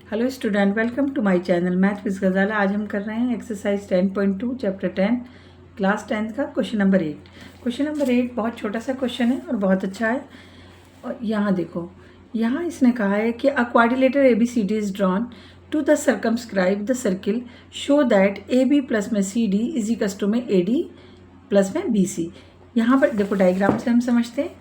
Hello student, welcome to my channel math with Ghazala. आज हम कर रहे हैं एक्सरसाइज 10.2 चैप्टर 10 क्लास 10 का क्वेश्चन नंबर 8। क्वेश्चन नंबर 8 बहुत छोटा सा क्वेश्चन है और बहुत अच्छा है। और यहाँ देखो, यहाँ इसने कहा है कि a quadrilateral ABCD is drawn to the circumscribe the circle show that AB plus में CD इज इक्वल्स टू में AD प्लस में BC। यहाँ पर देखो डायग्राम से हम समझते हैं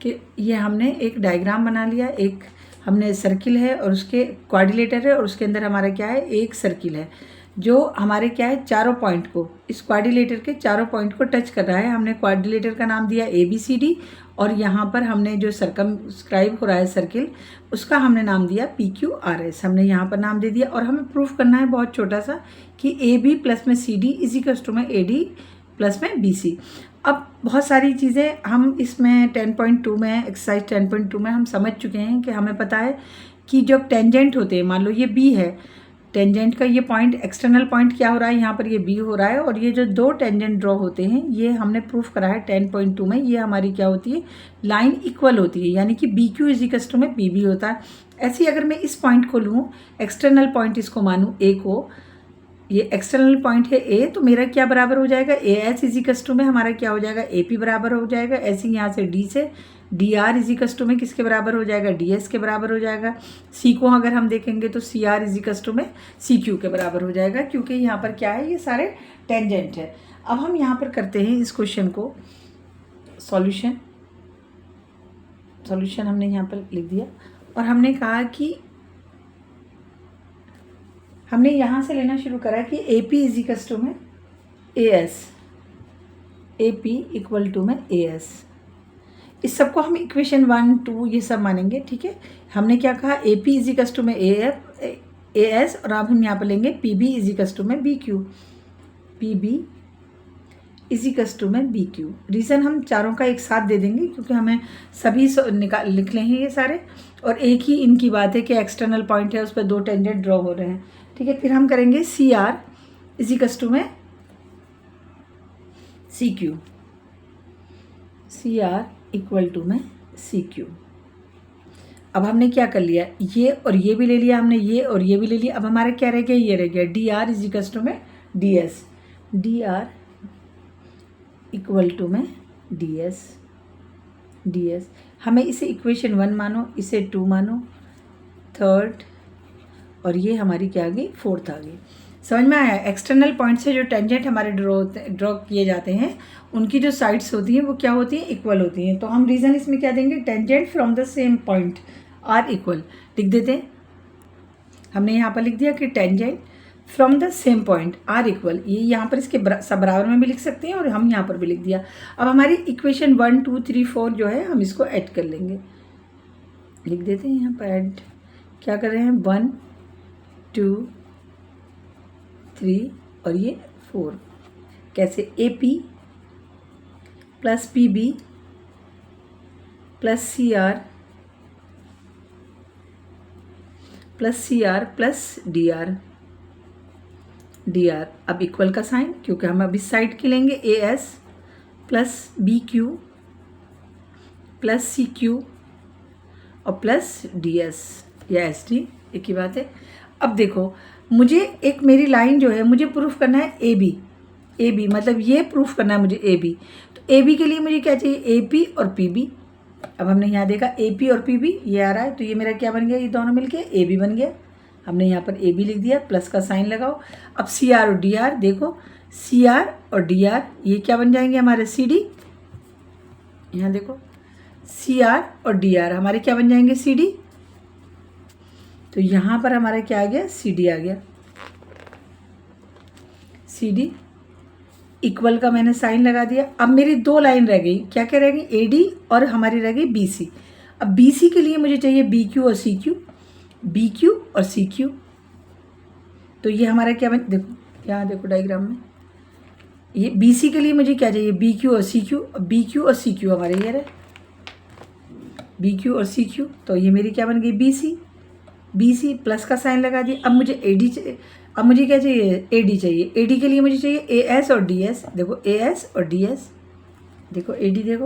कि ये हमने एक डायग्राम बना लिया, एक हमने सर्किल है और उसके क्वाड्रिलेटर है और उसके अंदर हमारा क्या है, एक सर्किल है जो हमारे क्या है चारों पॉइंट को, इस क्वाड्रिलेटर के चारों पॉइंट को टच कर रहा है। हमने क्वाड्रिलेटर का नाम दिया ABCD और यहाँ पर हमने जो सर्कमस्क्राइब हो रहा है सर्किल उसका हमने नाम दिया PQRS। हमने यहाँ पर नाम दे दिया और हमें प्रूफ करना है बहुत छोटा सा कि AB प्लस में CD इज इक्वल्स टू में AD प्लस में BC। अब बहुत सारी चीज़ें हम इसमें 10.2 में एक्सरसाइज 10.2 में हम समझ चुके हैं कि हमें पता है कि जब टेंजेंट होते हैं, मान लो ये B है, टेंजेंट का ये पॉइंट एक्सटर्नल पॉइंट क्या हो रहा है, यहाँ पर ये B हो रहा है और ये जो दो टेंजेंट ड्रॉ होते हैं ये हमने प्रूफ करा है 10.2 में। ये हमारी क्या होती है, लाइन इक्वल होती है, यानी कि BQ इज इक्वल्स टू में PB होता है। ऐसे ही अगर मैं इस पॉइंट को लूँ, एक्सटर्नल पॉइंट इसको मानूँ A को, ये एक्सटर्नल पॉइंट है A, तो मेरा क्या बराबर हो जाएगा, AS इज इक्वल्स टू में हमारा क्या हो जाएगा, AP बराबर हो जाएगा। ऐसे ही यहाँ से D से DR इज इक्वल्स टू में किसके बराबर हो जाएगा, DS के बराबर हो जाएगा। C को अगर हम देखेंगे तो CR इज इक्वल्स टू में CQ के बराबर हो जाएगा, क्योंकि यहाँ पर क्या है, ये सारे टेंजेंट है। अब हम यहाँ पर करते हैं इस क्वेश्चन को सॉल्यूशन हमने यहाँ पर लिख दिया और हमने कहा कि हमने यहाँ से लेना शुरू करा कि AP इज इक्वल्स टू में AS, AP इक्वल टू में AS। इस सबको हम इक्वेशन 1, 2 ये सब मानेंगे, ठीक है। हमने क्या कहा, AP इज इक्वल्स टू में AS और अब हम यहाँ पर लेंगे PB इज इक्वल्स टू में BQ, PB is equals to में BQ। रीज़न हम चारों का एक साथ दे देंगे क्योंकि हमें सभी लिख लेंगे ये सारे, और एक ही इनकी बात है कि एक्सटर्नल पॉइंट है उस पर दो टेंजेंट ड्रॉ हो रहे हैं, ठीक है। फिर हम करेंगे CR इज इक्वल्स टू में CQ, CR इक्वल टू में CQ। अब हमने क्या कर लिया, ये और ये भी ले लिया हमने, ये और ये भी ले लिया। अब हमारा क्या रह गया, ये रह गया DR इज इक्वल्स टू में DS, DR इक्वल टू में DS। हमें इसे इक्वेशन 1 मानो, इसे 2 मानो, थर्ड, और ये हमारी क्या आ गई, फोर्थ आ गई। समझ में आया। एक्सटर्नल पॉइंट से जो टेंजेंट हमारे ड्रॉ किए जाते हैं उनकी जो साइड्स होती हैं वो क्या होती हैं, इक्वल होती हैं। तो हम रीज़न इसमें क्या देंगे, tangent from the same point are equal लिख देते हैं। हमने यहाँ पर लिख दिया कि tangent from the same point are equal, ये यहाँ पर इसके सब बराबर में भी लिख सकते हैं और हम यहाँ पर भी लिख दिया। अब हमारी इक्वेशन 1, 2, 3, 4 जो है हम इसको ऐड कर लेंगे, लिख देते हैं यहाँ पर ऐड। क्या कर रहे हैं, 1, 2, 3 और ये 4। कैसे, AP plus PB plus CR plus DR। अब इक्वल का साइन, क्योंकि हम अब इस साइड की लेंगे, AS plus BQ plus CQ और प्लस DS या SD, एक ही बात है। अब देखो, मुझे एक मेरी लाइन जो है मुझे प्रूफ करना है AB मतलब ये प्रूफ करना है मुझे AB। तो AB के लिए मुझे क्या चाहिए, AP और PB। अब हमने यहाँ देखा AP और PB ये आ रहा है, तो ये मेरा क्या बन गया, ये दोनों मिलके AB बन गया। हमने यहाँ पर AB लिख दिया, प्लस का साइन लगाओ। अब CR और DR देखो, CR और DR ये क्या बन जाएंगे हमारे CD। यहाँ देखो CR और DR हमारे क्या बन जाएंगे, CD। तो यहाँ पर हमारा क्या आ गया, CD आ गया। CD इक्वल का मैंने साइन लगा दिया। अब मेरी दो लाइन रह गई, क्या क्या रह गई, AD और हमारी रह गई BC। अब BC के लिए मुझे चाहिए BQ और CQ, BQ और CQ। तो ये हमारा क्या बन, देखो यहाँ देखो डायग्राम में, ये BC के लिए मुझे क्या चाहिए, BQ और CQ। BQ और CQ हमारे ये रहे, BQ और CQ। तो ये मेरी क्या बन गई, BC प्लस का साइन लगा दिया। अब मुझे AD चाहिए, अब मुझे क्या चाहिए, AD चाहिए। AD के लिए मुझे चाहिए AS और DS। देखो AS और DS, देखो AD, देखो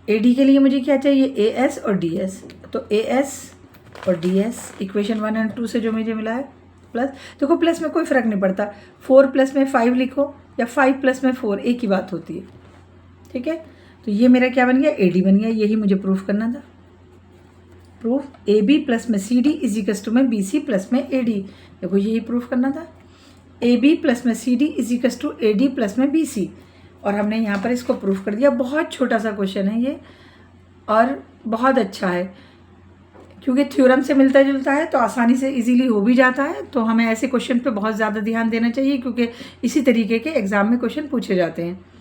AD के लिए मुझे क्या चाहिए, AS और DS। तो AS और ds इक्वेशन 1 और 2 से जो मुझे मिला है प्लस। देखो प्लस में कोई फ़र्क नहीं पड़ता, 4 प्लस में 5 लिखो या 5 प्लस में 4, एक ही बात होती है, ठीक है। तो ये मेरा क्या बन गया, AD बन गया, यही मुझे प्रूफ करना था। प्रूफ AB प्लस में CD इज इक्वल्स टू में BC प्लस में AD, देखो यही प्रूफ करना था। AB प्लस में CD is equals to AD plus में BC, और हमने यहाँ पर इसको प्रूफ कर दिया। बहुत छोटा सा क्वेश्चन है ये और बहुत अच्छा है, क्योंकि थ्योरम से मिलता जुलता है तो आसानी से इजीली हो भी जाता है। तो हमें ऐसे क्वेश्चन पे बहुत ज़्यादा ध्यान देना चाहिए, क्योंकि इसी तरीके के एग्ज़ाम में क्वेश्चन पूछे जाते हैं।